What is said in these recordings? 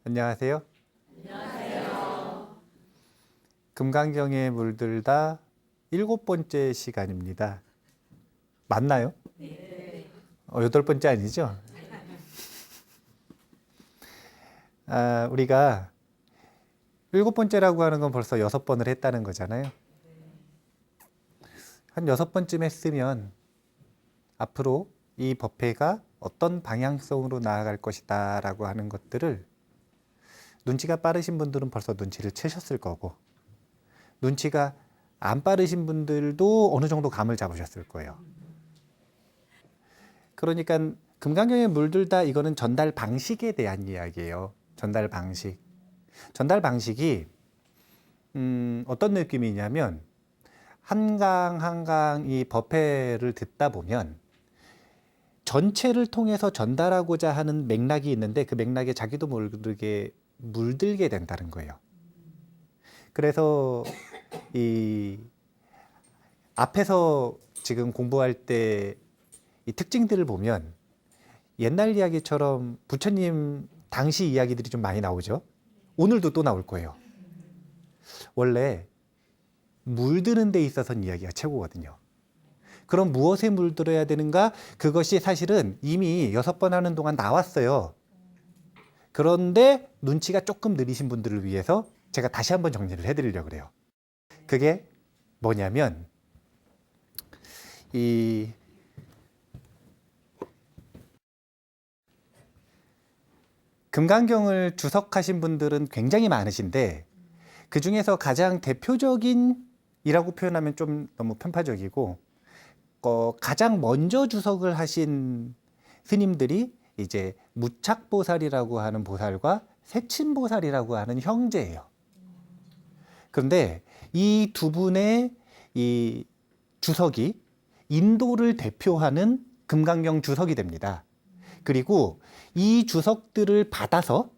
안녕하세요. 안녕하세요. 금강경에 물들다 7번째 시간입니다. 맞나요? 네. 8번째 아니죠? 우리가 7번째라고 하는 건 벌써 6번을 했다는 거잖아요. 한 6번쯤 했으면 앞으로 이 법회가 어떤 방향성으로 나아갈 것이다 라고 하는 것들을 눈치가 빠르신 분들은 벌써 눈치를 채셨을 거고, 눈치가 안 빠르신 분들도 어느 정도 감을 잡으셨을 거예요. 그러니까 금강경에 물들다 이거는 전달 방식에 대한 이야기예요. 전달 방식. 전달 방식이 어떤 느낌이냐면 한강 한강 이 법회를 듣다 보면 전체를 통해서 전달하고자 하는 맥락이 있는데 그 맥락에 자기도 모르게 물들게 된다는 거예요. 그래서 이 앞에서 지금 공부할 때 이 특징들을 보면 옛날 이야기처럼 부처님 당시 이야기들이 좀 많이 나오죠. 오늘도 또 나올 거예요. 원래 물드는 데 있어서는 이야기가 최고거든요. 그럼 무엇에 물들어야 되는가? 그것이 사실은 이미 6번 하는 동안 나왔어요. 그런데 눈치가 조금 느리신 분들을 위해서 제가 다시 한번 정리를 해드리려고 그래요. 그게 뭐냐면 이 금강경을 주석하신 분들은 굉장히 많으신데 그 중에서 가장 대표적인이라고 표현하면 좀 너무 편파적이고 가장 먼저 주석을 하신 스님들이 이제 무착보살이라고 하는 보살과 세친보살이라고 하는 형제예요. 그런데 이 두 분의 이 주석이 인도를 대표하는 금강경 주석이 됩니다. 그리고 이 주석들을 받아서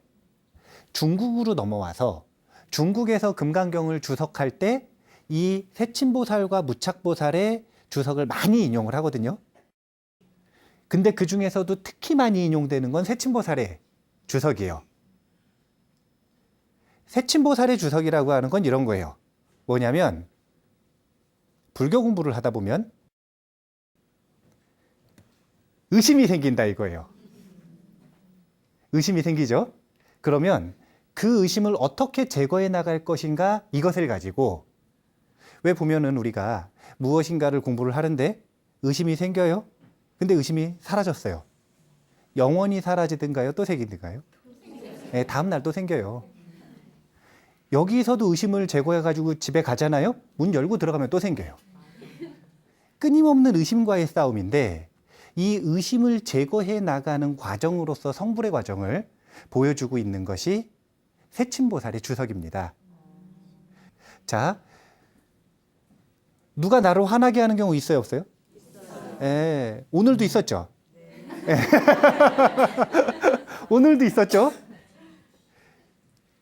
중국으로 넘어와서 중국에서 금강경을 주석할 때 이 세친보살과 무착보살의 주석을 많이 인용을 하거든요. 근데 그 중에서도 특히 많이 인용되는 건 세친보살의 주석이에요. 세친보살의 주석이라고 하는 건 이런 거예요. 뭐냐면 불교 공부를 하다 보면 의심이 생긴다 이거예요. 의심이 생기죠? 그러면 그 의심을 어떻게 제거해 나갈 것인가 이것을 가지고 왜 보면은 우리가 무엇인가를 공부를 하는데 의심이 생겨요? 근데 의심이 사라졌어요. 영원히 사라지든가요? 또 생기든가요? 네, 다음 날 또 생겨요. 여기서도 의심을 제거해 가지고 집에 가잖아요? 문 열고 들어가면 또 생겨요. 끊임없는 의심과의 싸움인데 이 의심을 제거해 나가는 과정으로서 성불의 과정을 보여주고 있는 것이 세친보살의 주석입니다. 자, 누가 나를 화나게 하는 경우 있어요, 없어요? 있어요. 예, 오늘도 있었죠? 예. 오늘도 있었죠?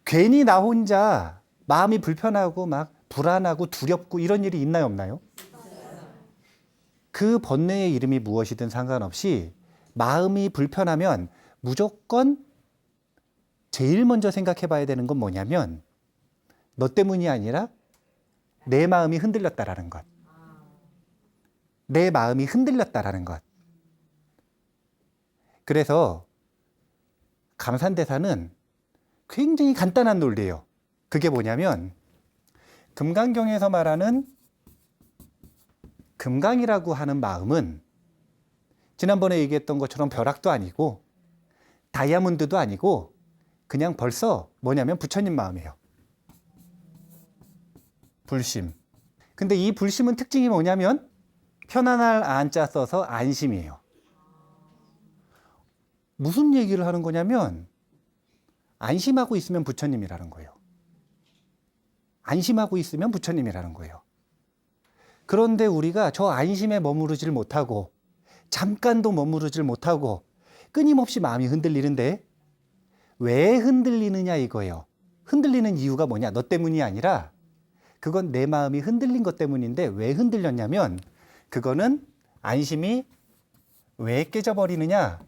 괜히 나 혼자 마음이 불편하고 막 불안하고 두렵고 이런 일이 있나요, 없나요? 그 번뇌의 이름이 무엇이든 상관없이 마음이 불편하면 무조건 제일 먼저 생각해 봐야 되는 건 뭐냐면 너 때문이 아니라 내 마음이 흔들렸다라는 것. 내 마음이 흔들렸다라는 것. 그래서 감산대사는 굉장히 간단한 논리예요. 그게 뭐냐면 금강경에서 말하는 금강이라고 하는 마음은 지난번에 얘기했던 것처럼 벼락도 아니고 다이아몬드도 아니고 그냥 벌써 뭐냐면 부처님 마음이에요. 불심. 근데 이 불심은 특징이 뭐냐면 편안할 안자 써서 안심이에요. 무슨 얘기를 하는 거냐면 안심하고 있으면 부처님이라는 거예요. 안심하고 있으면 부처님이라는 거예요. 그런데 우리가 저 안심에 머무르질 못하고 잠깐도 머무르질 못하고 끊임없이 마음이 흔들리는데 왜 흔들리느냐 이거예요. 흔들리는 이유가 뭐냐? 너 때문이 아니라 그건 내 마음이 흔들린 것 때문인데 왜 흔들렸냐면 그거는 안심이 왜 깨져버리느냐?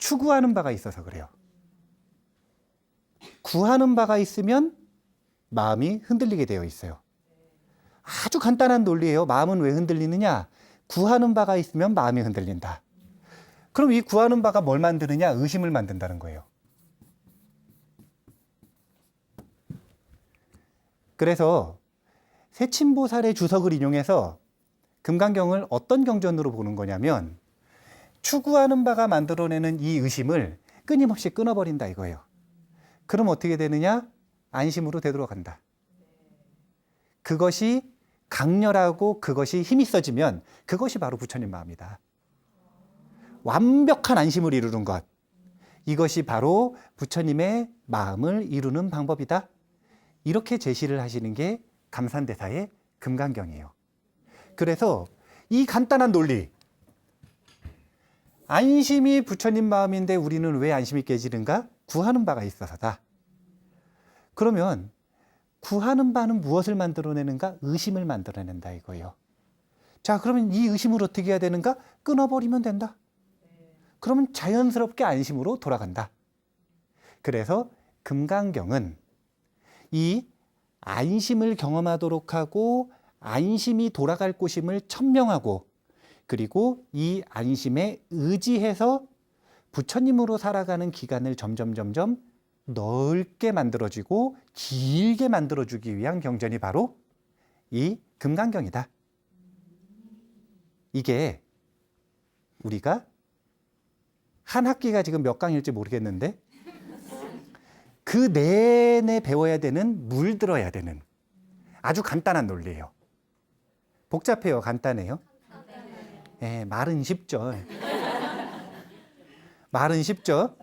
추구하는 바가 있어서 그래요. 구하는 바가 있으면 마음이 흔들리게 되어 있어요. 아주 간단한 논리예요. 마음은 왜 흔들리느냐? 구하는 바가 있으면 마음이 흔들린다. 그럼 이 구하는 바가 뭘 만드느냐? 의심을 만든다는 거예요. 그래서 세친보살의 주석을 인용해서 금강경을 어떤 경전으로 보는 거냐면 추구하는 바가 만들어내는 이 의심을 끊임없이 끊어버린다 이거예요. 그럼 어떻게 되느냐? 안심으로 되돌아간다. 그것이 강렬하고 그것이 힘이 써지면 그것이 바로 부처님 마음이다. 완벽한 안심을 이루는 것. 이것이 바로 부처님의 마음을 이루는 방법이다. 이렇게 제시를 하시는 게 감산대사의 금강경이에요. 그래서 이 간단한 논리, 안심이 부처님 마음인데 우리는 왜 안심이 깨지는가? 구하는 바가 있어서다. 그러면 구하는 바는 무엇을 만들어내는가? 의심을 만들어낸다 이거예요. 자, 그러면 이 의심을 어떻게 해야 되는가? 끊어버리면 된다. 그러면 자연스럽게 안심으로 돌아간다. 그래서 금강경은 이 안심을 경험하도록 하고 안심이 돌아갈 곳임을 천명하고 그리고 이 안심에 의지해서 부처님으로 살아가는 기간을 점점 넓게 만들어지고 길게 만들어주기 위한 경전이 바로 이 금강경이다. 이게 우리가 한 학기가 지금 몇 강일지 모르겠는데 그 내내 배워야 되는, 물들어야 되는 아주 간단한 논리예요. 복잡해요? 간단해요? 네, 말은 쉽죠. 말은 쉽죠.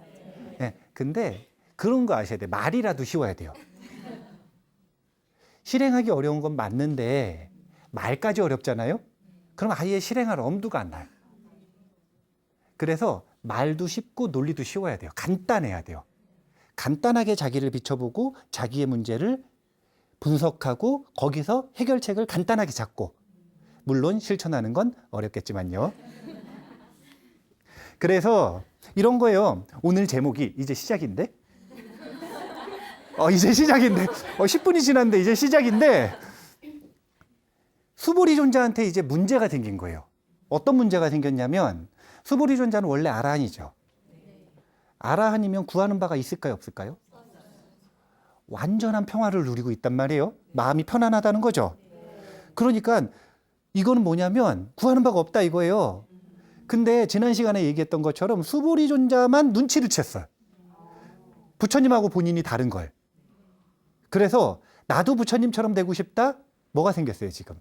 네, 근데 그런 거 아셔야 돼요. 말이라도 쉬워야 돼요. 실행하기 어려운 건 맞는데 말까지 어렵잖아요. 그럼 아예 실행할 엄두가 안 나요. 그래서 말도 쉽고 논리도 쉬워야 돼요. 간단해야 돼요. 간단하게 자기를 비춰보고 자기의 문제를 분석하고 거기서 해결책을 간단하게 잡고, 물론 실천하는 건 어렵겠지만요. 그래서 이런 거예요. 오늘 제목이 이제 시작인데? 이제 시작인데. 10분이 지났는데 이제 시작인데 수보리존자한테 이제 문제가 생긴 거예요. 어떤 문제가 생겼냐면 수보리존자는 원래 아라한이죠. 아라한이면 구하는 바가 있을까요? 없을까요? 완전한 평화를 누리고 있단 말이에요. 마음이 편안하다는 거죠. 그러니까 이거는 뭐냐면 구하는 바가 없다 이거예요. 근데 지난 시간에 얘기했던 것처럼 수보리존자만 눈치를 챘어요. 부처님하고 본인이 다른 걸. 그래서 나도 부처님처럼 되고 싶다? 뭐가 생겼어요 지금?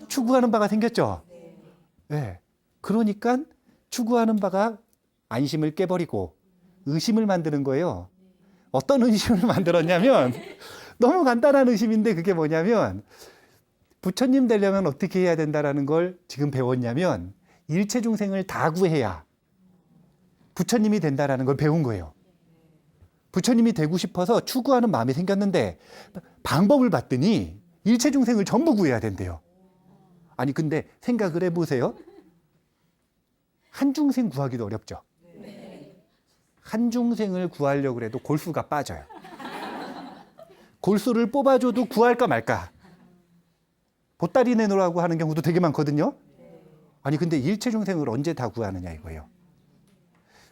추구하는 바가 생겼죠. 네. 그러니까 추구하는 바가 안심을 깨버리고 의심을 만드는 거예요. 어떤 의심을 만들었냐면 너무 간단한 의심인데 그게 뭐냐면 부처님 되려면 어떻게 해야 된다라는 걸 지금 배웠냐면 일체 중생을 다 구해야 부처님이 된다라는 걸 배운 거예요. 부처님이 되고 싶어서 추구하는 마음이 생겼는데 방법을 봤더니 일체 중생을 전부 구해야 된대요. 아니 근데 생각을 해보세요. 한 중생 구하기도 어렵죠. 한 중생을 구하려고 해도 골수가 빠져요. 골수를 뽑아줘도 구할까 말까. 보따리 내놓으라고 하는 경우도 되게 많거든요. 아니 근데 일체 중생을 언제 다 구하느냐 이거예요.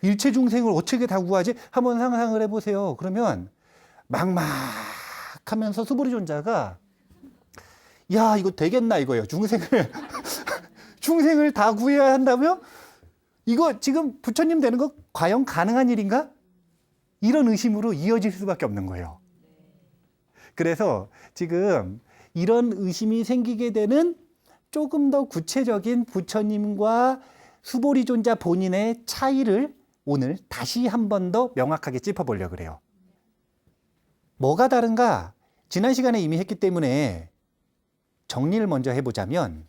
일체 중생을 어떻게 다 구하지? 한번 상상을 해보세요. 그러면 막막하면서 수보리존자가 야 이거 되겠나 이거예요. 중생을 다 구해야 한다며? 이거 지금 부처님 되는 거 과연 가능한 일인가? 이런 의심으로 이어질 수밖에 없는 거예요. 그래서 지금 이런 의심이 생기게 되는 조금 더 구체적인 부처님과 수보리존자 본인의 차이를 오늘 다시 한 번 더 명확하게 짚어보려고 그래요. 뭐가 다른가? 지난 시간에 이미 했기 때문에 정리를 먼저 해보자면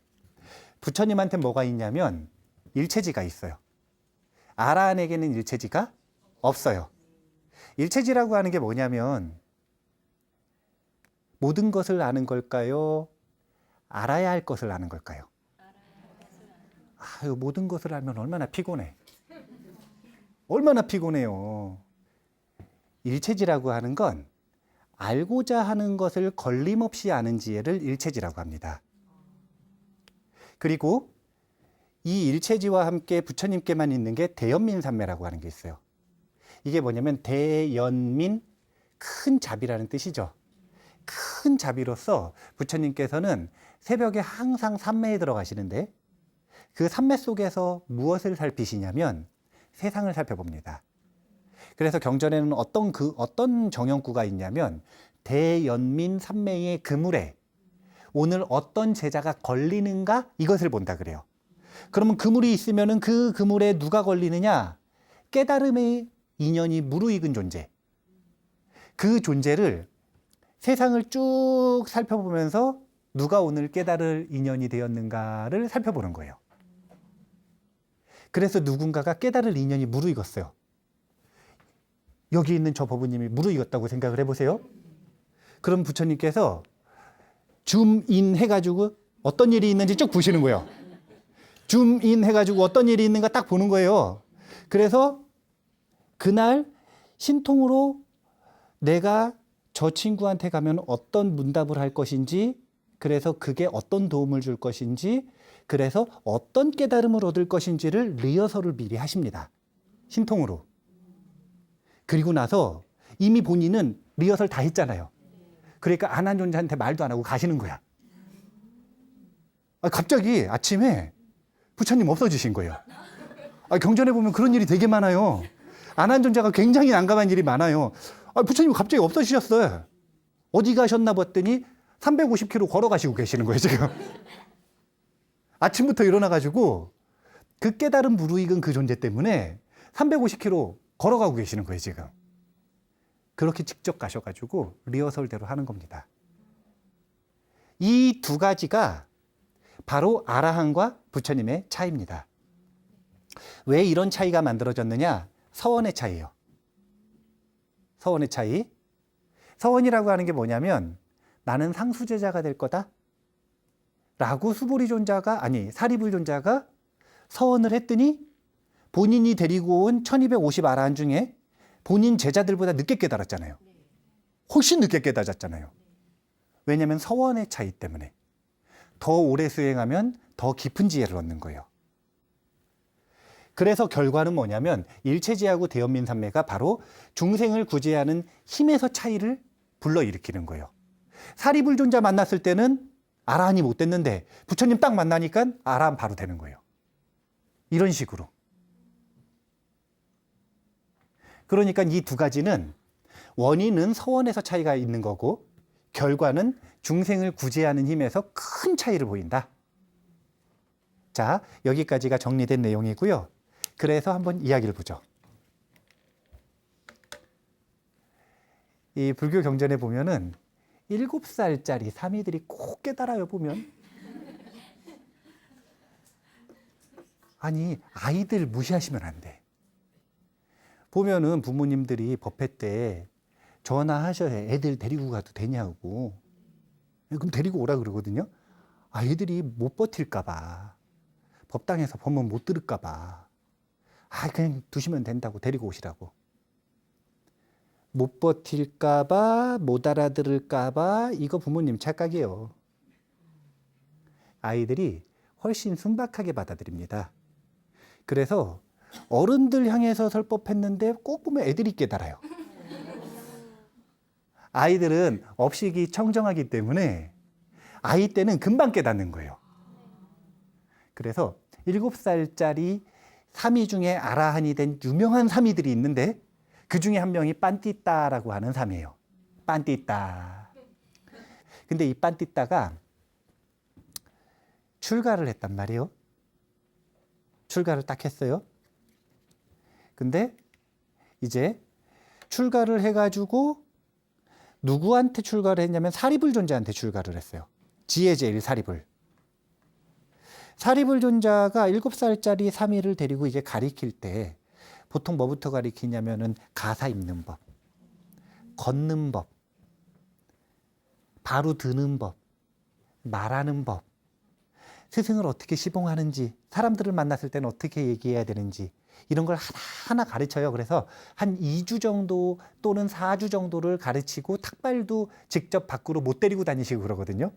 부처님한테 뭐가 있냐면 일체지가 있어요. 아라한에게는 일체지가 없어요. 일체지라고 하는 게 뭐냐면 모든 것을 아는 걸까요? 알아야 할 것을 아는 걸까요? 모든 것을 알면 얼마나 피곤해. 얼마나 피곤해요. 일체지라고 하는 건 알고자 하는 것을 걸림없이 아는 지혜를 일체지라고 합니다. 그리고 이 일체지와 함께 부처님께만 있는 게 대연민삼매라고 하는 게 있어요. 이게 뭐냐면 대연민, 큰 자비라는 뜻이죠. 큰 자비로서 부처님께서는 새벽에 항상 삼매에 들어가시는데 그 삼매 속에서 무엇을 살피시냐면 세상을 살펴봅니다. 그래서 경전에는 어떤 정형구가 있냐면 대연민 삼매의 그물에 오늘 어떤 제자가 걸리는가 이것을 본다 그래요. 그러면 그물이 있으면은 그 그물에 누가 걸리느냐? 깨달음의 인연이 무르익은 존재. 그 존재를 세상을 쭉 살펴보면서 누가 오늘 깨달을 인연이 되었는가를 살펴보는 거예요. 그래서 누군가가 깨달을 인연이 무르익었어요. 여기 있는 저 법부님이 무르익었다고 생각을 해보세요. 그럼 부처님께서 줌인 해가지고 어떤 일이 있는지 쭉 보시는 거예요. 줌인 해가지고 어떤 일이 있는가 딱 보는 거예요. 그래서 그날 신통으로 내가 저 친구한테 가면 어떤 문답을 할 것인지, 그래서 그게 어떤 도움을 줄 것인지, 그래서 어떤 깨달음을 얻을 것인지를 리허설을 미리 하십니다. 신통으로. 그리고 나서 이미 본인은 리허설 다 했잖아요. 그러니까 안한 존재한테 말도 안 하고 가시는 거야. 갑자기 아침에 부처님 없어지신 거예요. 경전에 보면 그런 일이 되게 많아요. 안한 존재가 굉장히 난감한 일이 많아요. 부처님 갑자기 없어지셨어요. 어디 가셨나 봤더니 350km 걸어가시고 계시는 거예요, 지금. 아침부터 일어나가지고 그 깨달은 무르익은 그 존재 때문에 350km 걸어가고 계시는 거예요, 지금. 그렇게 직접 가셔가지고 리허설대로 하는 겁니다. 이 두 가지가 바로 아라한과 부처님의 차이입니다. 왜 이런 차이가 만들어졌느냐? 서원의 차이예요. 서원의 차이. 서원이라고 하는 게 뭐냐면 나는 상수제자가 될 거다 라고 사리불존자가 서원을 했더니 본인이 데리고 온 1250 아라한 중에 본인 제자들보다 늦게 깨달았잖아요. 훨씬 늦게 깨달았잖아요. 왜냐하면 서원의 차이 때문에. 더 오래 수행하면 더 깊은 지혜를 얻는 거예요. 그래서 결과는 뭐냐면 일체지하고 대연민삼매가 바로 중생을 구제하는 힘에서 차이를 불러일으키는 거예요. 사리불존자 만났을 때는 아라한이 못 됐는데 부처님 딱 만나니까 아라한 바로 되는 거예요. 이런 식으로. 그러니까 이 두 가지는 원인은 서원에서 차이가 있는 거고 결과는 중생을 구제하는 힘에서 큰 차이를 보인다. 자, 여기까지가 정리된 내용이고요. 그래서 한번 이야기를 보죠. 이 불교 경전에 보면은 7살짜리 사미들이 꼭 깨달아요, 보면. 아니, 아이들 무시하시면 안 돼. 보면은 부모님들이 법회 때 전화하셔야 애들 데리고 가도 되냐고. 그럼 데리고 오라 그러거든요. 애들이 못 버틸까봐. 법당에서 법문 못 들을까봐. 그냥 두시면 된다고 데리고 오시라고. 못 버틸까봐, 못 알아들을까봐, 이거 부모님 착각이에요. 아이들이 훨씬 순박하게 받아들입니다. 그래서 어른들 향해서 설법했는데 꼭 보면 애들이 깨달아요. 아이들은 업식이 청정하기 때문에 아이 때는 금방 깨닫는 거예요. 그래서 7살짜리 사미 중에 아라한이 된 유명한 사미들이 있는데 그 중에 한 명이 빤띠따라고 하는 사미예요. 빤띠따. 근데 이 빤띠따가 출가를 했단 말이에요. 출가를 딱 했어요. 근데 이제 출가를 해가지고 누구한테 출가를 했냐면 사리불존자한테 출가를 했어요. 지혜제일 사리불. 사리불존자가 7살짜리 사미를 데리고 이제 가리킬 때 보통 뭐부터 가리키냐면은 가사 읽는 법, 걷는 법, 바로 드는 법, 말하는 법, 스승을 어떻게 시봉하는지, 사람들을 만났을 때는 어떻게 얘기해야 되는지 이런 걸 하나하나 가르쳐요. 그래서 한 2주 정도 또는 4주 정도를 가르치고 탁발도 직접 밖으로 못 데리고 다니시고 그러거든요.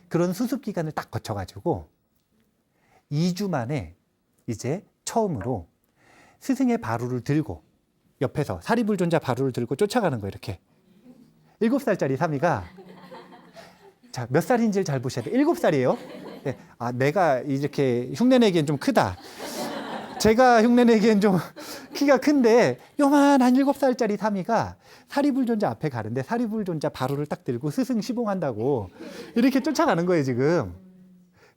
그런 수습 기간을 딱 거쳐가지고 2주 만에 이제 처음으로 스승의 바루를 들고 옆에서 사리불존자 바루를 들고 쫓아가는 거예요. 이렇게 7살짜리 사미가 자, 몇 살인지를 잘 보셔야 돼요. 7살이에요. 네. 아, 내가 이렇게 흉내내기엔 좀 크다. 제가 흉내내기엔 좀 키가 큰데 요만한 7살짜리 사미가 사리불존자 앞에 가는데 사리불존자 바루를 딱 들고 스승 시봉한다고 이렇게 쫓아가는 거예요, 지금.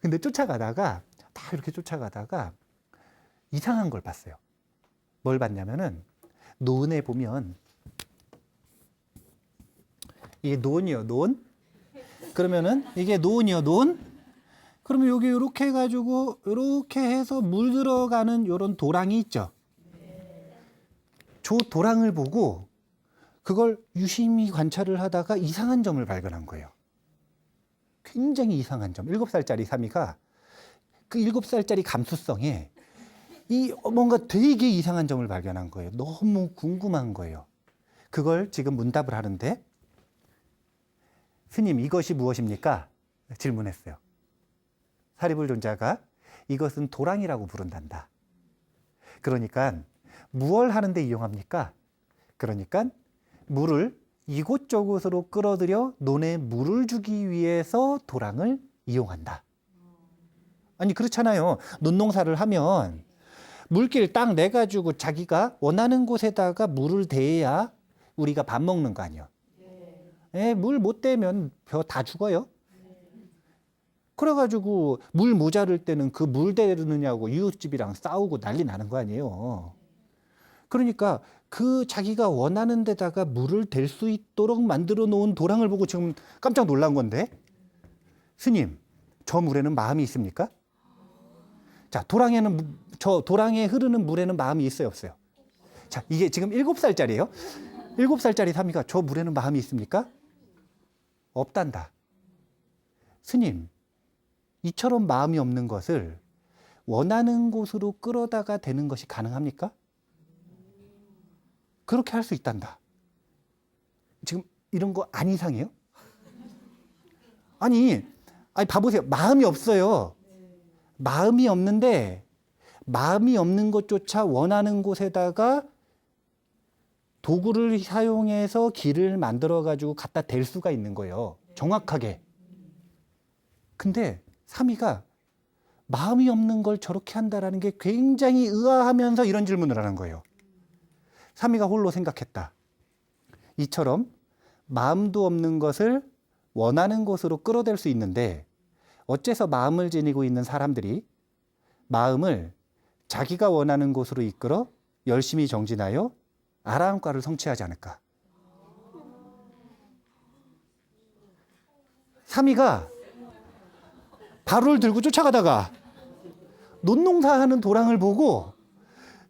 근데 쫓아가다가 다 이렇게 쫓아가다가 이상한 걸 봤어요. 뭘 봤냐면은 논에 보면 이게 논이요, 논. 그러면은 이게 논이요, 논. 그러면 여기 이렇게 해가지고 이렇게 해서 물 들어가는 이런 도랑이 있죠. 저 도랑을 보고 그걸 유심히 관찰을 하다가 이상한 점을 발견한 거예요. 굉장히 이상한 점. 7살짜리 사미가 그 7살짜리 감수성에 이 뭔가 되게 이상한 점을 발견한 거예요. 너무 궁금한 거예요. 그걸 지금 문답을 하는데 스님, 이것이 무엇입니까? 질문했어요. 사리불존자가 이것은 도랑이라고 부른단다. 그러니까 무얼 하는데 이용합니까? 그러니까 물을 이곳저곳으로 끌어들여 논에 물을 주기 위해서 도랑을 이용한다. 아니 그렇잖아요. 논농사를 하면 물길 딱 내가지고 자기가 원하는 곳에다가 물을 대야 우리가 밥 먹는 거 아니에요. 물 못 대면 벼 다 죽어요. 그래가지고 물 모자랄 때는 그 물 대느냐고 이웃집이랑 싸우고 난리 나는 거 아니에요. 그러니까 그 자기가 원하는 데다가 물을 댈 수 있도록 만들어 놓은 도랑을 보고 지금 깜짝 놀란 건데, 스님, 저 물에는 마음이 있습니까? 자, 저 도랑에 흐르는 물에는 마음이 있어요, 없어요? 자, 이게 지금 7살짜리예요. 7살짜리 사미가 저 물에는 마음이 있습니까? 없단다. 스님, 이처럼 마음이 없는 것을 원하는 곳으로 끌어다가 되는 것이 가능합니까? 그렇게 할 수 있단다. 지금 이런 거 안 이상해요? 아니 봐보세요. 마음이 없어요. 마음이 없는데 마음이 없는 것조차 원하는 곳에다가 도구를 사용해서 길을 만들어 가지고 갖다 댈 수가 있는 거예요. 정확하게. 근데 사미가 마음이 없는 걸 저렇게 한다라는 게 굉장히 의아하면서 이런 질문을 하는 거예요. 사미가 홀로 생각했다. 이처럼 마음도 없는 것을 원하는 곳으로 끌어댈 수 있는데 어째서 마음을 지니고 있는 사람들이 마음을 자기가 원하는 곳으로 이끌어 열심히 정진하여 아라한과를 성취하지 않을까? 사미가 바루를 들고 쫓아가다가 논농사하는 도랑을 보고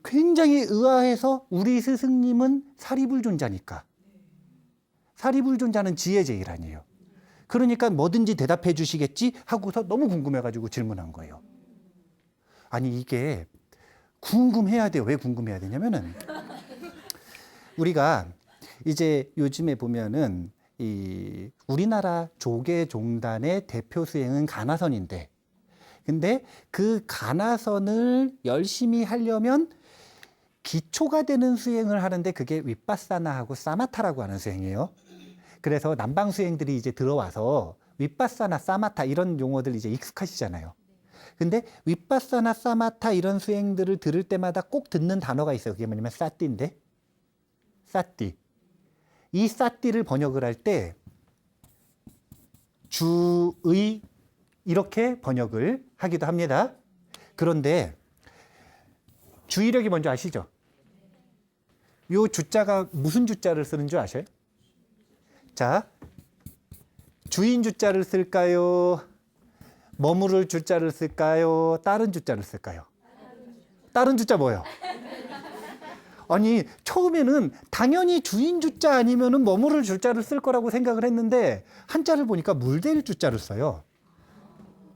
굉장히 의아해서 우리 스승님은 사리불존자니까. 사리불존자는 지혜제일 아니에요. 그러니까 뭐든지 대답해 주시겠지 하고서 너무 궁금해가지고 질문한 거예요. 아니 이게 궁금해야 돼요. 왜 궁금해야 되냐면은 우리가 이제 요즘에 보면은 이 우리나라 조계종단의 대표 수행은 가나선인데, 근데 그 가나선을 열심히 하려면 기초가 되는 수행을 하는데 그게 윗바사나하고 사마타라고 하는 수행이에요. 그래서 남방 수행들이 이제 들어와서 윗바사나, 사마타 이런 용어들 이제 익숙하시잖아요. 근데 윗바사나, 사마타 이런 수행들을 들을 때마다 꼭 듣는 단어가 있어요. 그게 뭐냐면 사띠인데, 사띠. 이 사띠를 번역을 할 때 주의 이렇게 번역을 하기도 합니다. 그런데 주의력이 뭔지 아시죠? 요 주자가 무슨 주자를 쓰는 줄 아셔요? 자, 주인 주자를 쓸까요? 머무를 주자를 쓸까요? 다른 주자를 쓸까요? 다른 주자 뭐예요? 아니 처음에는 당연히 주인 주자 아니면은 머무를 주자를 쓸 거라고 생각을 했는데 한자를 보니까 물댈 주자를 써요.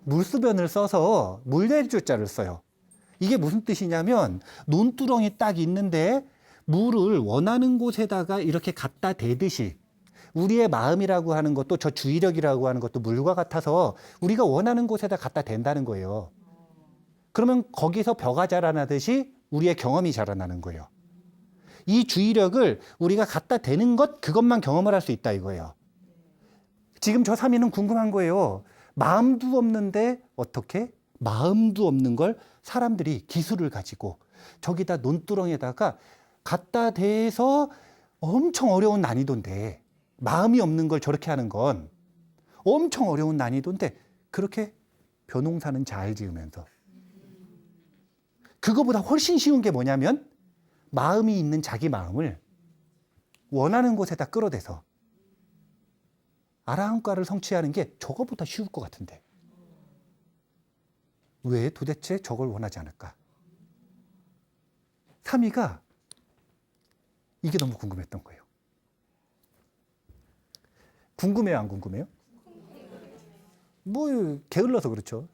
물수변을 써서 물댈 주자를 써요. 이게 무슨 뜻이냐면 논두렁이 딱 있는데 물을 원하는 곳에다가 이렇게 갖다 대듯이 우리의 마음이라고 하는 것도 저 주의력이라고 하는 것도 물과 같아서 우리가 원하는 곳에다 갖다 댄다는 거예요. 그러면 거기서 벼가 자라나듯이 우리의 경험이 자라나는 거예요. 이 주의력을 우리가 갖다 대는 것, 그것만 경험을 할 수 있다 이거예요. 지금 저 사미는 궁금한 거예요. 마음도 없는데 어떻게? 마음도 없는 걸 사람들이 기술을 가지고 저기다 논두렁에다가 갖다 대서 엄청 어려운 난이도인데 마음이 없는 걸 저렇게 하는 건 엄청 어려운 난이도인데 그렇게 벼농사는 잘 지으면서 그거보다 훨씬 쉬운 게 뭐냐면 마음이 있는 자기 마음을 원하는 곳에다 끌어대서 아라한과를 성취하는 게 저거보다 쉬울 것 같은데 왜 도대체 저걸 원하지 않을까? 사미가 이게 너무 궁금했던 거예요. 궁금해요, 안 궁금해요? 뭐 게을러서 그렇죠.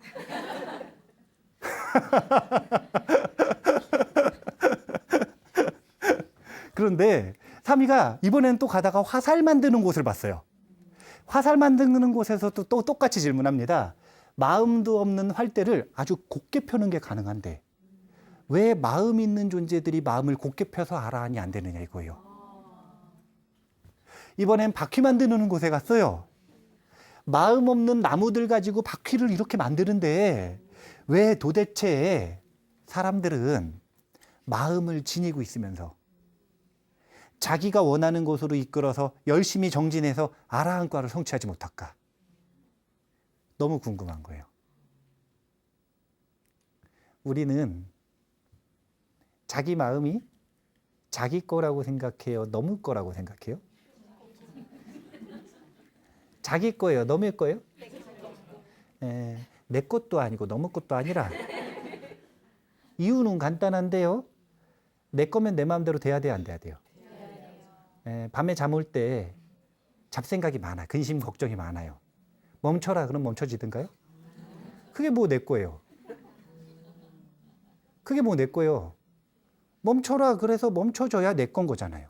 그런데 사미가 이번엔 또 가다가 화살 만드는 곳을 봤어요. 화살 만드는 곳에서도 또 똑같이 질문합니다. 마음도 없는 활대를 아주 곱게 펴는 게 가능한데 왜 마음 있는 존재들이 마음을 곱게 펴서 알아하니 안 되느냐 이거예요. 이번엔 바퀴 만드는 곳에 갔어요. 마음 없는 나무들 가지고 바퀴를 이렇게 만드는데 왜 도대체 사람들은 마음을 지니고 있으면서 자기가 원하는 곳으로 이끌어서 열심히 정진해서 아라한과를 성취하지 못할까? 너무 궁금한 거예요. 우리는 자기 마음이 자기 거라고 생각해요? 너무 거라고 생각해요? 자기 거예요? 너무 거예요? 내 것도 아니고 너무 것도 아니라 이유는 간단한데요. 내 거면 내 마음대로 돼야 돼요? 안 돼야 돼요? 밤에 잠 올 때 잡생각이 많아. 근심 걱정이 많아요. 멈춰라 그럼 멈춰지든가요? 그게 뭐 내 거예요? 그게 뭐 내 거예요? 멈춰라 그래서 멈춰줘야 내 건 거잖아요.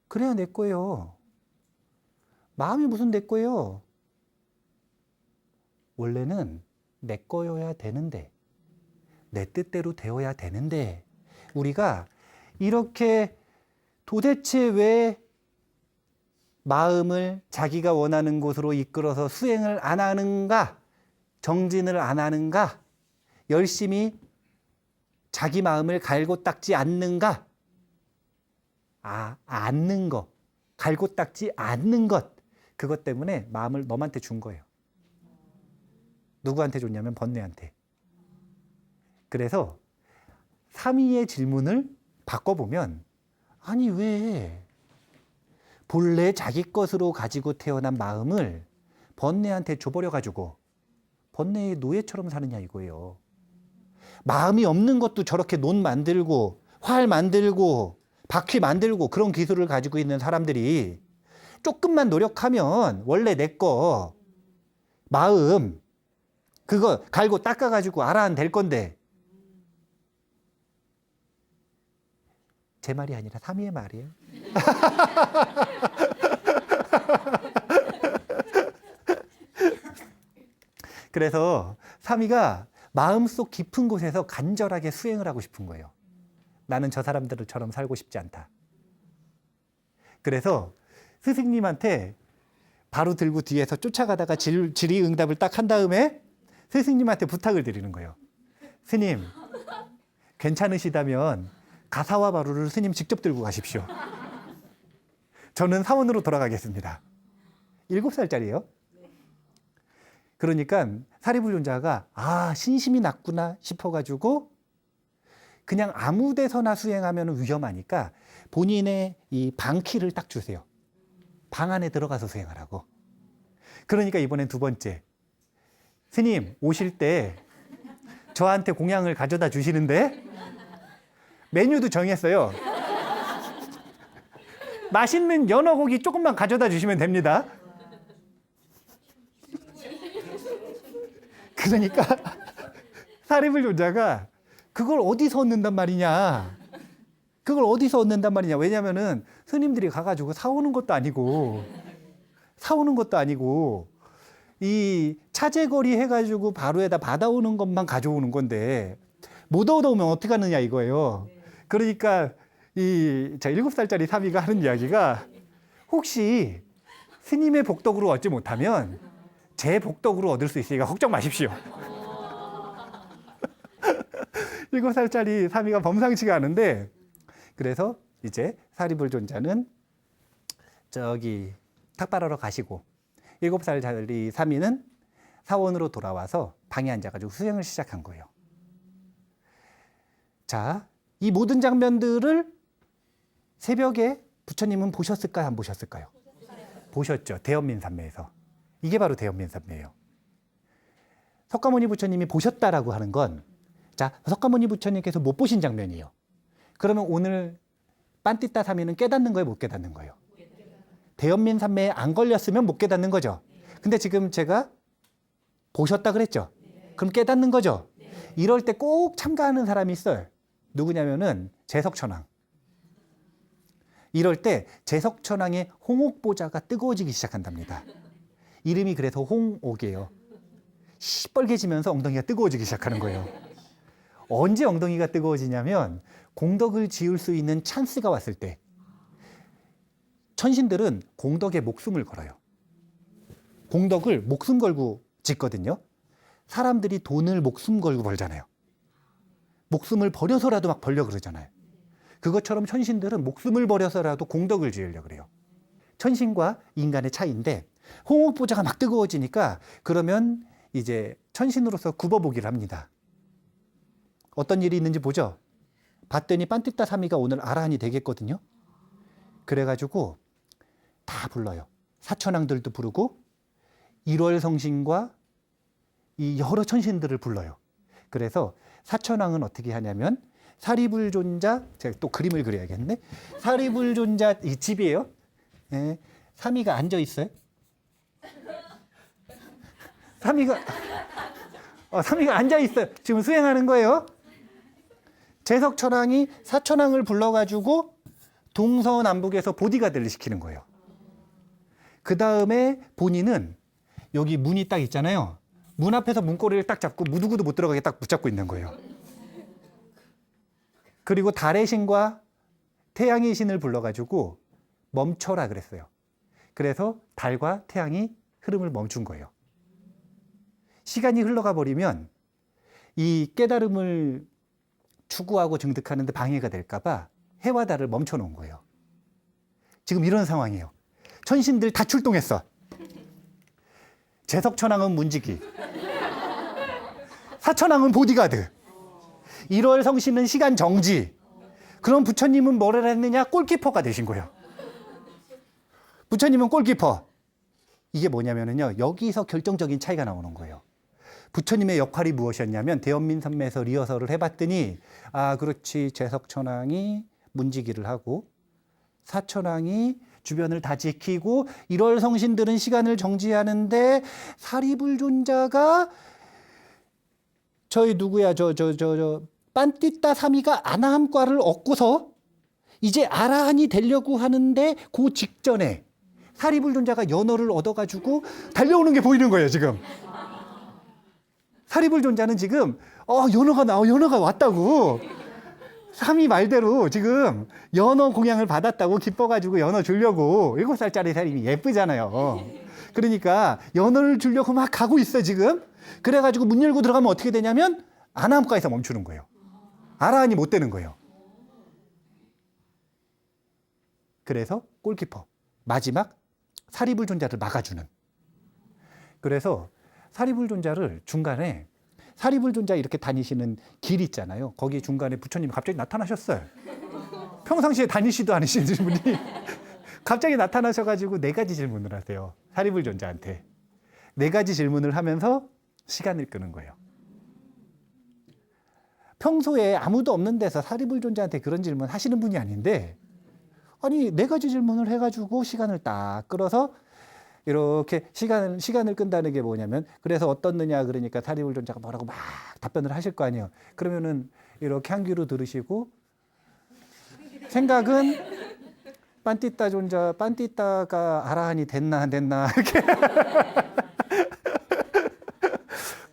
그래야 내 거예요. 마음이 무슨 내 거예요? 원래는 내 거여야 되는데 내 뜻대로 되어야 되는데 우리가 이렇게 도대체 왜 마음을 자기가 원하는 곳으로 이끌어서 수행을 안 하는가? 정진을 안 하는가? 열심히 자기 마음을 갈고 닦지 않는가? 않는 거. 갈고 닦지 않는 것. 그것 때문에 마음을 너한테 준 거예요. 누구한테 줬냐면 번뇌한테. 그래서 삼위의 질문을 바꿔보면 아니 왜 본래 자기 것으로 가지고 태어난 마음을 번뇌한테 줘버려 가지고 번뇌의 노예처럼 사느냐 이거예요. 마음이 없는 것도 저렇게 논 만들고 활 만들고 바퀴 만들고 그런 기술을 가지고 있는 사람들이 조금만 노력하면 원래 내 거 마음 그거 갈고 닦아가지고 알아야 될 건데 제 말이 아니라 삼위의 말이에요. 그래서 삼위가 마음속 깊은 곳에서 간절하게 수행을 하고 싶은 거예요. 나는 저 사람들처럼 살고 싶지 않다. 그래서 스승님한테 바로 들고 뒤에서 쫓아가다가 질의응답을 딱 한 다음에 스승님한테 부탁을 드리는 거예요. 스님, 괜찮으시다면 가사와 바루를 스님 직접 들고 가십시오. 저는 사원으로 돌아가겠습니다. 7살짜리예요. 그러니까 사리불륜자가 신심이 났구나 싶어가지고 그냥 아무 데서나 수행하면 위험하니까 본인의 이 방키를 딱 주세요. 방 안에 들어가서 수행하라고. 그러니까 이번엔 두 번째. 스님 오실 때 저한테 공양을 가져다 주시는데 메뉴도 정했어요. 맛있는 연어고기 조금만 가져다 주시면 됩니다. 그러니까 사리불존자가 그걸 어디서 얻는단 말이냐. 그걸 어디서 얻는단 말이냐. 왜냐면은 스님들이 가가지고 사오는 것도 아니고 이 차제거리 해가지고 바로에다 받아오는 것만 가져오는 건데 못 얻어오면 어떻게 하느냐 이거예요. 그러니까 이 7살짜리 사미가 하는 이야기가 혹시 스님의 복덕으로 얻지 못하면 제 복덕으로 얻을 수 있으니까 걱정 마십시오. 7살짜리 사미가 범상치가 않은데 그래서 이제 사리불존자는 저기 탁발하러 가시고 7살짜리 사미는 사원으로 돌아와서 방에 앉아가지고 수행을 시작한 거예요. 자, 이 모든 장면들을 새벽에 부처님은 보셨을까요? 안 보셨을까요? 보셨죠. 대연민산매에서. 이게 바로 대연민산매예요. 석가모니 부처님이 보셨다라고 하는 건 자, 석가모니 부처님께서 못 보신 장면이에요. 그러면 오늘 빤띠따 사미는 깨닫는 거예요? 못 깨닫는 거예요? 대연민산매에 안 걸렸으면 못 깨닫는 거죠. 근데 지금 제가 보셨다 그랬죠. 그럼 깨닫는 거죠. 이럴 때 꼭 참가하는 사람이 있어요. 누구냐면은 재석천왕. 이럴 때 재석천왕의 홍옥보자가 뜨거워지기 시작한답니다. 이름이 그래서 홍옥이에요. 시뻘개지면서 엉덩이가 뜨거워지기 시작하는 거예요. 언제 엉덩이가 뜨거워지냐면 공덕을 지을 수 있는 찬스가 왔을 때 천신들은 공덕에 목숨을 걸어요. 공덕을 목숨 걸고 짓거든요. 사람들이 돈을 목숨 걸고 벌잖아요. 목숨을 버려서라도 막 벌려 그러잖아요. 그것처럼 천신들은 목숨을 버려서라도 공덕을 지으려고 그래요. 천신과 인간의 차이인데 홍옥보자가 막 뜨거워지니까 그러면 이제 천신으로서 굽어보기를 합니다. 어떤 일이 있는지 보죠. 봤더니 빤띠따 사미가 오늘 아라한이 되겠거든요. 그래가지고 다 불러요. 사천왕들도 부르고 일월성신과 이 여러 천신들을 불러요. 그래서 사천왕은 어떻게 하냐면 사리불존자, 제가 또 그림을 그려야겠네. 사리불존자 이 집이에요. 네, 사미가 앉아 있어요. 사미가 앉아 있어요. 지금 수행하는 거예요. 재석천왕이 사천왕을 불러가지고 동서남북에서 보디가드를 시키는 거예요. 그 다음에 본인은 여기 문이 딱 있잖아요. 문 앞에서 문고리를 딱 잡고 누구도 못 들어가게 딱 붙잡고 있는 거예요. 그리고 달의 신과 태양의 신을 불러가지고 멈춰라 그랬어요. 그래서 달과 태양이 흐름을 멈춘 거예요. 시간이 흘러가 버리면 이 깨달음을 추구하고 증득하는데 방해가 될까봐 해와 달을 멈춰 놓은 거예요. 지금 이런 상황이에요. 천신들 다 출동했어. 재석천왕은 문지기, 사천왕은 보디가드, 1월 성신은 시간 정지. 그럼 부처님은 뭐를 했느냐? 골키퍼가 되신 거예요. 부처님은 골키퍼. 이게 뭐냐면요, 여기서 결정적인 차이가 나오는 거예요. 부처님의 역할이 무엇이었냐면 대연민산매에서 리허설을 해봤더니 아 그렇지, 재석천왕이 문지기를 하고 사천왕이 주변을 다 지키고 1월 성신들은 시간을 정지하는데 사리불존자가 저희 누구야 저 빤띠따 사미가 아나함과를 얻고서 이제 아라한이 되려고 하는데 그 직전에 사리불존자가 연어를 얻어가지고 달려오는 게 보이는 거예요 지금. 사리불존자는 지금 연어가 왔다고 사미 말대로 지금 연어 공양을 받았다고 기뻐가지고 연어 주려고 7살짜리 사람이 예쁘잖아요. 그러니까 연어를 주려고 막 가고 있어 지금. 그래가지고 문 열고 들어가면 어떻게 되냐면 아나함과에서 멈추는 거예요. 아라한이 못 되는 거예요. 그래서 골키퍼 마지막 사리불존자를 막아주는. 그래서 사리불존자를 중간에 사리불존자 이렇게 다니시는 길 있잖아요. 거기 중간에 부처님이 갑자기 나타나셨어요. 평상시에 다니시도 않으시는 분이 갑자기 나타나셔가지고 4가지 질문을 하세요. 사리불존자한테 4가지 질문을 하면서 시간을 끄는 거예요. 평소에 아무도 없는 데서 사리불존자한테 그런 질문 하시는 분이 아닌데 아니 4가지 질문을 해가지고 시간을 딱 끌어서 이렇게 시간을 끈다는 게 뭐냐면 그래서 어떻느냐 그러니까 사리불존자가 뭐라고 막 답변을 하실 거 아니에요. 그러면은 이렇게 한 귀로 들으시고 생각은 빤띠따 존자, 빤띠따가 아라한이 됐나 안 됐나 이렇게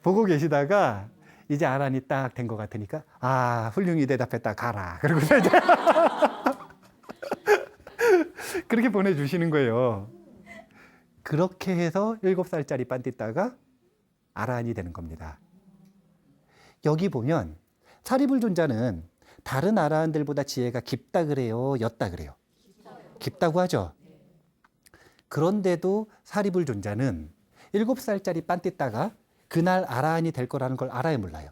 보고 계시다가 이제 아라한이 딱 된 것 같으니까 아 훌륭히 대답했다 가라. 그러고서 이제 그렇게 보내주시는 거예요. 그렇게 해서 7살짜리 빤띠따가 아라한이 되는 겁니다. 여기 보면 사리불존자는 다른 아라한들보다 지혜가 깊다 그래요? 옅다 그래요? 깊다고 하죠. 그런데도 사리불존자는 7살짜리 빤띠따가 그날 아라한이 될 거라는 걸 알아요, 몰라요?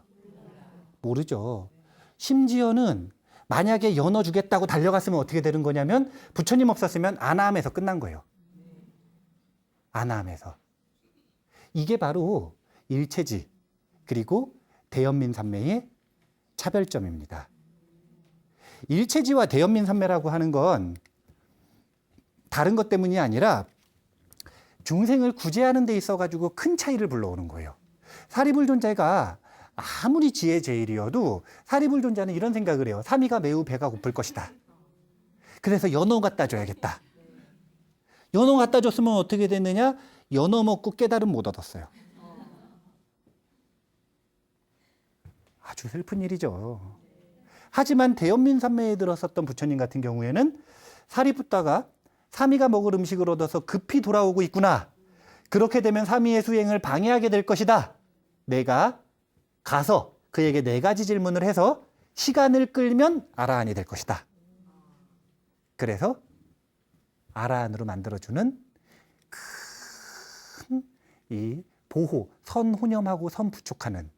모르죠. 심지어는 만약에 연어 주겠다고 달려갔으면 어떻게 되는 거냐면 부처님 없었으면 아나함에서 끝난 거예요. 아나함에서. 이게 바로 일체지 그리고 대연민산매의 차별점입니다. 일체지와 대연민산매라고 하는 건 다른 것 때문이 아니라 중생을 구제하는 데 있어가지고 큰 차이를 불러오는 거예요. 사리불존자가 아무리 지혜 제일이어도 사리불존자는 이런 생각을 해요. 삼위가 매우 배가 고플 것이다. 그래서 연어 갖다 줘야겠다. 연어 갖다 줬으면 어떻게 됐느냐? 연어 먹고 깨달음 못 얻었어요. 아주 슬픈 일이죠. 하지만 대연민산매에 들었었던 부처님 같은 경우에는 사리부타가 삼위가 먹을 음식을 얻어서 급히 돌아오고 있구나. 그렇게 되면 삼위의 수행을 방해하게 될 것이다. 내가 가서 그에게 4가지 질문을 해서 시간을 끌면 아라한이 될 것이다. 그래서 아라한으로 만들어주는 큰 이 보호, 선호념하고 선부촉하는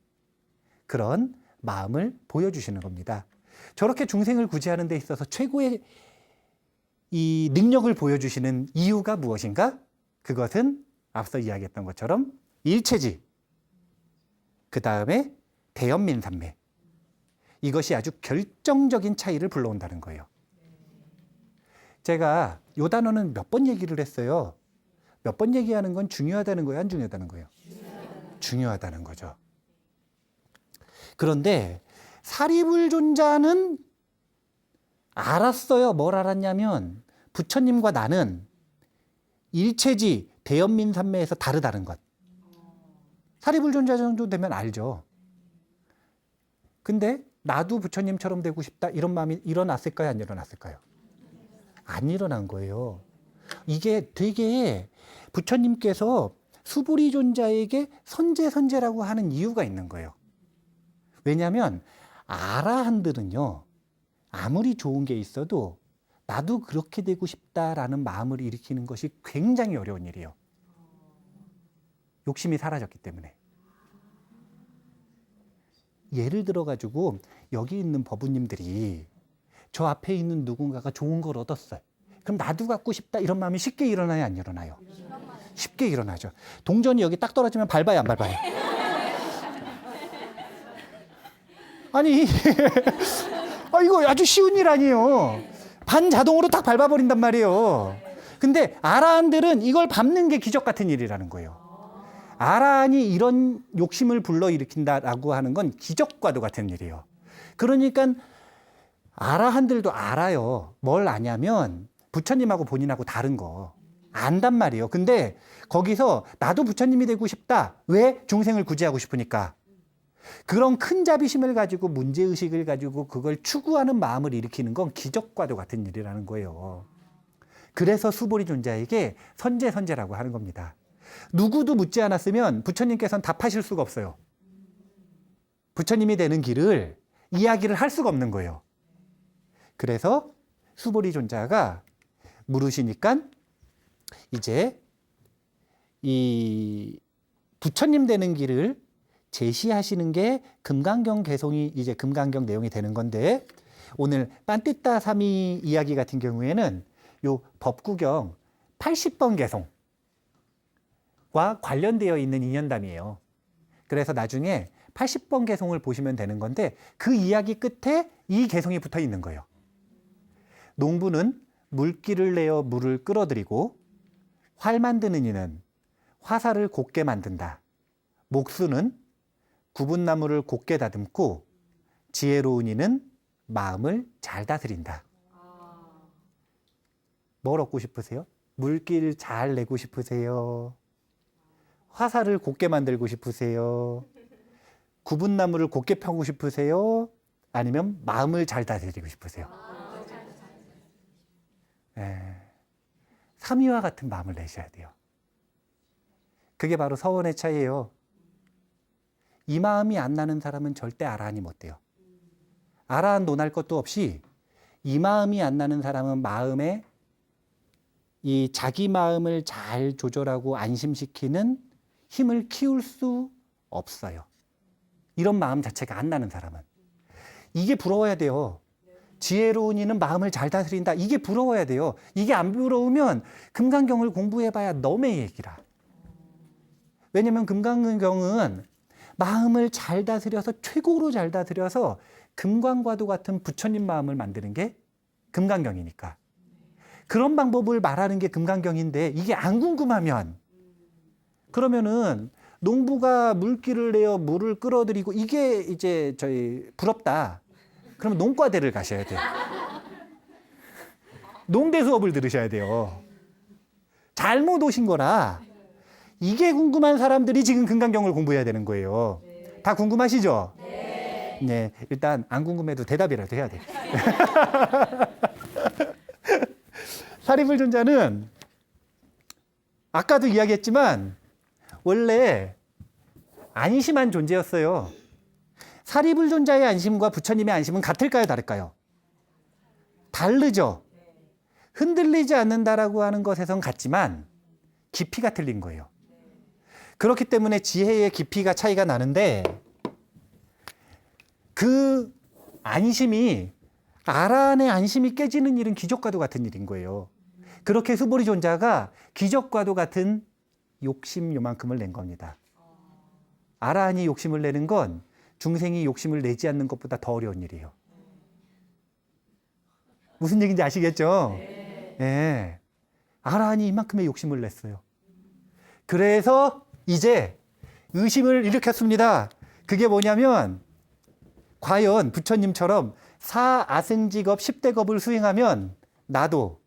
그런 마음을 보여주시는 겁니다. 저렇게 중생을 구제하는 데 있어서 최고의 이 능력을 보여주시는 이유가 무엇인가? 그것은 앞서 이야기했던 것처럼 일체지, 그 다음에 대연민산매. 이것이 아주 결정적인 차이를 불러온다는 거예요. 제가 이 단어는 몇 번 얘기를 했어요. 몇 번 얘기하는 건 중요하다는 거예요? 안 중요하다는 거예요? 중요하다는 거죠. 그런데 사리불존자는 알았어요. 뭘 알았냐면 부처님과 나는 일체지 대연민산매에서 다르다는 것. 사리불존자 정도 되면 알죠. 근데 나도 부처님처럼 되고 싶다 이런 마음이 일어났을까요? 안 일어났을까요? 안 일어난 거예요. 이게 되게 부처님께서 수부리존자에게 선제라고 하는 이유가 있는 거예요. 왜냐하면 아라한들은요. 아무리 좋은 게 있어도 나도 그렇게 되고 싶다라는 마음을 일으키는 것이 굉장히 어려운 일이에요. 욕심이 사라졌기 때문에. 예를 들어가지고 여기 있는 법우님들이 저 앞에 있는 누군가가 좋은 걸 얻었어요. 그럼 나도 갖고 싶다 이런 마음이 쉽게 일어나요? 안 일어나요? 쉽게 일어나죠. 동전이 여기 딱 떨어지면 밟아요? 안 밟아요? 아니 이거 아주 쉬운 일 아니에요. 반자동으로 딱 밟아버린단 말이에요. 근데 아라한들은 이걸 밟는 게 기적 같은 일이라는 거예요. 아라한이 이런 욕심을 불러일으킨다라고 하는 건 기적과도 같은 일이에요. 그러니까 아라한들도 알아요. 뭘 아냐면 부처님하고 본인하고 다른 거 안단 말이에요. 근데 거기서 나도 부처님이 되고 싶다. 왜? 중생을 구제하고 싶으니까. 그런 큰 자비심을 가지고 문제의식을 가지고 그걸 추구하는 마음을 일으키는 건 기적과도 같은 일이라는 거예요. 그래서 수보리존자에게 선제라고 하는 겁니다. 누구도 묻지 않았으면 부처님께서는 답하실 수가 없어요. 부처님이 되는 길을 이야기를 할 수가 없는 거예요. 그래서 수보리존자가 물으시니까 이제 이 부처님 되는 길을 제시하시는 게 금강경 개송이 이제 금강경 내용이 되는 건데 오늘 빤띠따 삼이 이야기 같은 경우에는 요 법구경 80번 개송과 관련되어 있는 인연담이에요. 그래서 나중에 80번 개송을 보시면 되는 건데 그 이야기 끝에 이 개송이 붙어 있는 거예요. 농부는 물기를 내어 물을 끌어들이고 활 만드는 이는 화살을 곱게 만든다. 목수는 굽은 나무를 곱게 다듬고 지혜로운 이는 마음을 잘 다스린다. 뭘 얻고 싶으세요? 물기를 잘 내고 싶으세요? 화살을 곱게 만들고 싶으세요? 굽은 나무를 곱게 펴고 싶으세요? 아니면 마음을 잘 다스리고 싶으세요? 삼위와 같은 마음을 내셔야 돼요. 그게 바로 서원의 차이예요. 이 마음이 안 나는 사람은 절대 아라한이 못 돼요. 아라한 논할 것도 없이 이 마음이 안 나는 사람은 마음에 이 자기 마음을 잘 조절하고 안심시키는 힘을 키울 수 없어요. 이런 마음 자체가 안 나는 사람은. 이게 부러워야 돼요. 지혜로운 이는 마음을 잘 다스린다. 이게 부러워야 돼요. 이게 안 부러우면 금강경을 공부해봐야 너의 얘기라. 왜냐면 금강경은 마음을 잘 다스려서 최고로 잘 다스려서 금강과도 같은 부처님 마음을 만드는 게 금강경이니까. 그런 방법을 말하는 게 금강경인데 이게 안 궁금하면 그러면은 농부가 물기를 내어 물을 끌어들이고 이게 이제 저희 부럽다. 그러면 농과대를 가셔야 돼요. 농대 수업을 들으셔야 돼요. 잘못 오신 거라. 이게 궁금한 사람들이 지금 금강경을 공부해야 되는 거예요. 다 궁금하시죠? 네. 일단 안 궁금해도 대답이라도 해야 돼요. 사리불존자는 아까도 이야기했지만 원래 안심한 존재였어요. 사리불존자의 안심과 부처님의 안심은 같을까요, 다를까요? 다르죠. 흔들리지 않는다라고 하는 것에선 같지만 깊이가 틀린 거예요. 그렇기 때문에 지혜의 깊이가 차이가 나는데 그 안심이 아라한의 안심이 깨지는 일은 기적과도 같은 일인 거예요. 그렇게 수보리존자가 기적과도 같은 욕심 요만큼을 낸 겁니다. 아라한이 욕심을 내는 건 중생이 욕심을 내지 않는 것보다 더 어려운 일이에요. 무슨 얘기인지 아시겠죠? 네. 아라한이 이만큼의 욕심을 냈어요. 그래서 이제 의심을 일으켰습니다. 그게 뭐냐면 과연 부처님처럼 사아승직업 10대겁을 수행하면 나도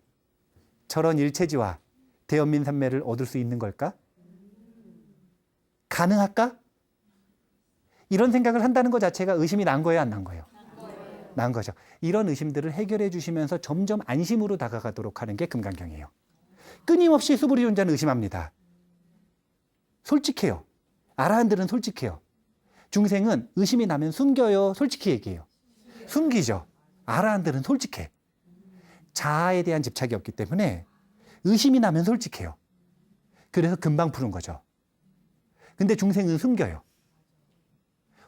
저런 일체지와 대연민삼매를 얻을 수 있는 걸까? 가능할까? 이런 생각을 한다는 것 자체가 의심이 난 거예요, 안 난 거예요? 난 거죠. 이런 의심들을 해결해 주시면서 점점 안심으로 다가가도록 하는 게 금강경이에요. 끊임없이 수부리존자는 의심합니다. 솔직해요. 아라한들은 솔직해요. 중생은 의심이 나면 숨겨요, 솔직히 얘기해요. 숨기죠. 아라한들은 솔직해. 자아에 대한 집착이 없기 때문에 의심이 나면 솔직해요. 그래서 금방 푸는 거죠. 근데 중생은 숨겨요.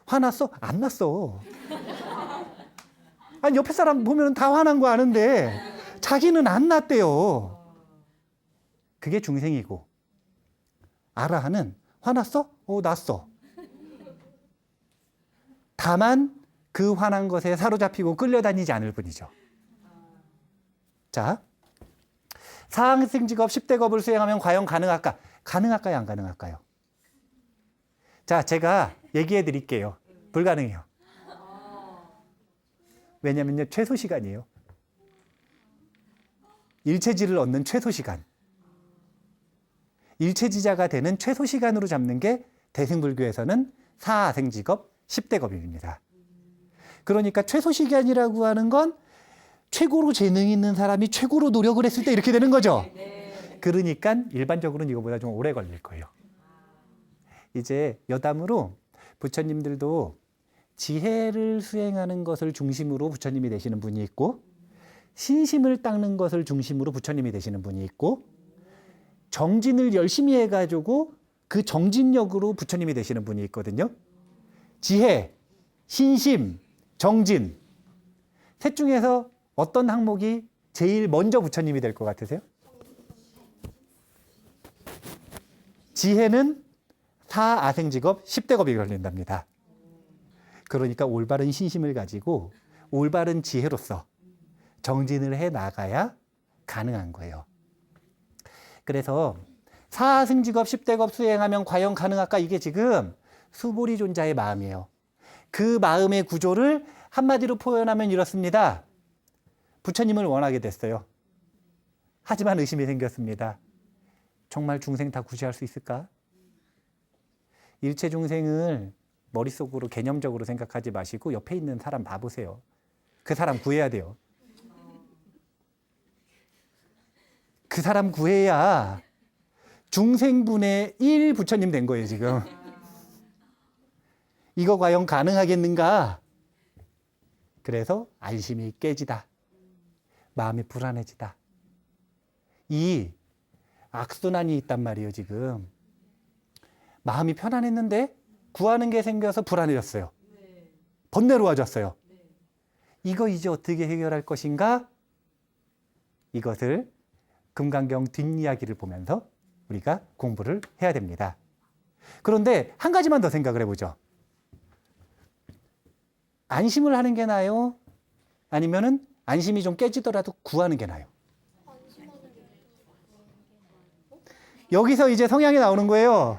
화났어? 안 났어. 아니, 옆에 사람 보면 다 화난 거 아는데 자기는 안 났대요. 그게 중생이고 아라한은 화났어? 났어. 다만 그 화난 것에 사로잡히고 끌려다니지 않을 뿐이죠. 자, 사항승직업 10대겁을 수행하면 과연 가능할까? 가능할까요? 안 가능할까요? 자, 제가 얘기해 드릴게요. 불가능해요. 왜냐면요, 최소 시간이에요. 일체지를 얻는 최소 시간. 일체지자가 되는 최소 시간으로 잡는 게 대승불교에서는 사아생직업 10대겁입니다. 그러니까 최소 시간이라고 하는 건 최고로 재능 있는 사람이 최고로 노력을 했을 때 이렇게 되는 거죠. 그러니까 일반적으로는 이거보다 좀 오래 걸릴 거예요. 이제 여담으로 부처님들도 지혜를 수행하는 것을 중심으로 부처님이 되시는 분이 있고 신심을 닦는 것을 중심으로 부처님이 되시는 분이 있고 정진을 열심히 해가지고 그 정진력으로 부처님이 되시는 분이 있거든요. 지혜, 신심, 정진 셋 중에서 어떤 항목이 제일 먼저 부처님이 될 것 같으세요? 지혜는 사아생직업 10대겁이 걸린답니다. 그러니까 올바른 신심을 가지고 올바른 지혜로서 정진을 해 나가야 가능한 거예요. 그래서 사승직업 10대급 수행하면 과연 가능할까? 이게 지금 수보리존자의 마음이에요. 그 마음의 구조를 한마디로 표현하면 이렇습니다. 부처님을 원하게 됐어요. 하지만 의심이 생겼습니다. 정말 중생 다 구제할 수 있을까? 일체 중생을 머릿속으로 개념적으로 생각하지 마시고 옆에 있는 사람 봐보세요. 그 사람 구해야 돼요. 그 사람 구해야 중생분의 1 부처님 된 거예요, 지금. 이거 과연 가능하겠는가? 그래서 안심이 깨지다. 마음이 불안해지다. 이 악순환이 있단 말이에요, 지금. 마음이 편안했는데 구하는 게 생겨서 불안해졌어요. 번뇌로워졌어요. 이거 이제 어떻게 해결할 것인가? 이것을 금강경 뒷이야기를 보면서 우리가 공부를 해야 됩니다. 그런데 한 가지만 더 생각을 해보죠. 안심을 하는 게 나아요? 아니면은 안심이 좀 깨지더라도 구하는 게 나아요? 여기서 이제 성향이 나오는 거예요.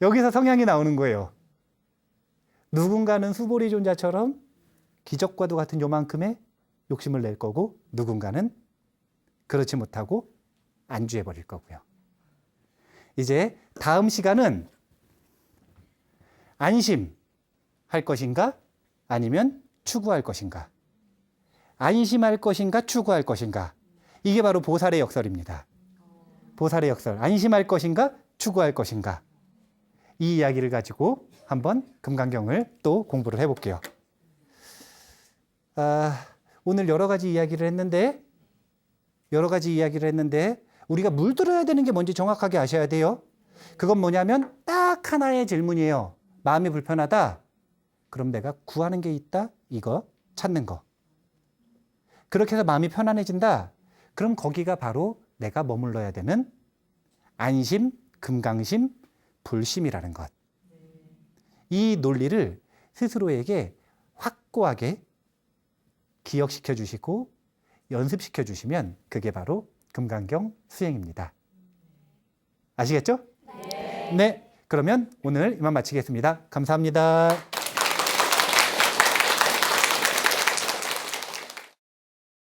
여기서 성향이 나오는 거예요. 누군가는 수보리존자처럼 기적과도 같은 요만큼의 욕심을 낼 거고, 누군가는 그렇지 못하고 안주해 버릴 거고요. 이제 다음 시간은 안심할 것인가? 아니면 추구할 것인가? 안심할 것인가? 추구할 것인가? 이게 바로 보살의 역설입니다. 보살의 역설. 안심할 것인가? 추구할 것인가? 이 이야기를 가지고 한번 금강경을 또 공부를 해볼게요. 오늘 여러 가지 이야기를 했는데 우리가 물들어야 되는 게 뭔지 정확하게 아셔야 돼요. 그건 뭐냐면 딱 하나의 질문이에요. 마음이 불편하다. 그럼 내가 구하는 게 있다? 이거 찾는 거. 그렇게 해서 마음이 편안해진다. 그럼 거기가 바로 내가 머물러야 되는 안심, 금강심, 불심이라는 것. 이 논리를 스스로에게 확고하게 기억시켜 주시고 연습시켜 주시면 그게 바로 금강경 수행입니다. 아시겠죠? 네. 그러면 오늘 이만 마치겠습니다. 감사합니다.